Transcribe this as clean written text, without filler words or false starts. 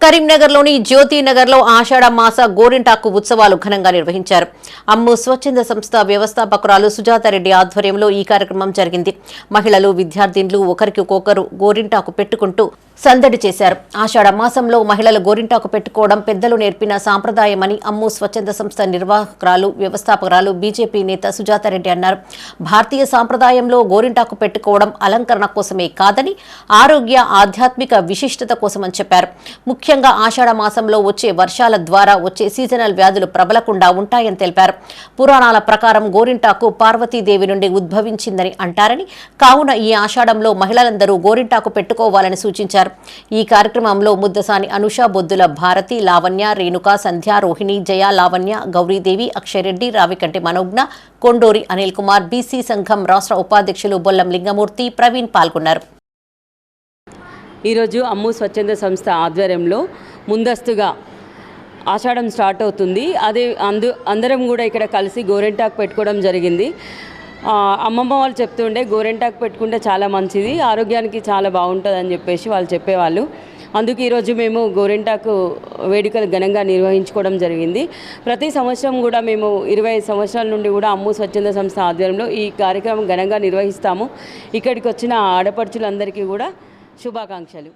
కరీంనగర్లోని జ్యోతినగర్లో ఆషాఢ మాస గోరింటాకు ఉత్సవాలు ఘనంగా నిర్వహించారు. అమ్ము స్వచ్ఛంద సంస్థ వ్యవస్థాపకురాలు సుజాతారెడ్డి ఆధ్వర్యంలో ఈ కార్యక్రమం జరిగింది. మహిళలు, విద్యార్థినులు ఒకరికొకరు గోరింటాకు పెట్టుకుంటూ సందడి చేశారు. ఆషాఢ మాసంలో మహిళలు గోరింటాకు పెట్టుకోవడం పెద్దలు నేర్పిన సాంప్రదాయమని అమ్ము స్వచ్ఛంద సంస్థ నిర్వాహకురాలు, వ్యవస్థాపకురాలు, బీజేపీ నేత సుజాతారెడ్డి అన్నారు. భారతీయ సాంప్రదాయంలో గోరింటాకు పెట్టుకోవడం అలంకరణ కోసమే కాదని ఆరోగ్య, ఆధ్యాత్మిక విశిష్టత కోసమని చెప్పారు. ముఖ్యంగా ఆషాఢ మాసంలో వచ్చే వర్షాల ద్వారా వచ్చే సీజనల్ వ్యాధులు ప్రబలకుండా ఉంటాయని తెలిపారు. పురాణాల ప్రకారం గోరింటాకు పార్వతీదేవి నుండి ఉద్భవించిందని అంటారని, కావున ఈ ఆషాఢంలో మహిళలందరూ గోరింటాకు పెట్టుకోవాలని సూచించారు. ఈ కార్యక్రమంలో ముద్దసాని అనుష, బొద్దుల భారతి, లావణ్య, రేణుక, సంధ్య, రోహిణి, జయ, లావణ్య, గౌరీదేవి, అక్షయరెడ్డి, రావికంటి మనోజ్ఞ, కొండోరి అనిల్ కుమార్, బీసీ సంఘం రాష్ట్ర ఉపాధ్యక్షులు బొల్లం లింగమూర్తి, ప్రవీణ్ పాల్గొన్నారు. ఈరోజు అమ్ము స్వచ్ఛంద సంస్థ ఆధ్వర్యంలో ముందస్తుగా ఆషాఢం స్టార్ట్ అవుతుంది. అందరం కూడా ఇక్కడ కలిసి గోరింటాకు పెట్టుకోవడం జరిగింది. అమ్మమ్మ వాళ్ళు చెప్తుండే గోరింటాకు పెట్టుకుంటే చాలా మంచిది, ఆరోగ్యానికి చాలా బాగుంటుంది అని చెప్పేసి వాళ్ళు చెప్పేవాళ్ళు. అందుకు ఈరోజు మేము గోరింటాకు వేడుకలు ఘనంగా నిర్వహించుకోవడం జరిగింది. ప్రతి సంవత్సరం కూడా మేము 25 సంవత్సరాల నుండి కూడా అమ్ము స్వచ్ఛంద సంస్థ ఆధ్వర్యంలో ఈ కార్యక్రమం ఘనంగా నిర్వహిస్తాము. ఇక్కడికి వచ్చిన ఆడపడుచులందరికీ కూడా శుభాకాంక్షలు.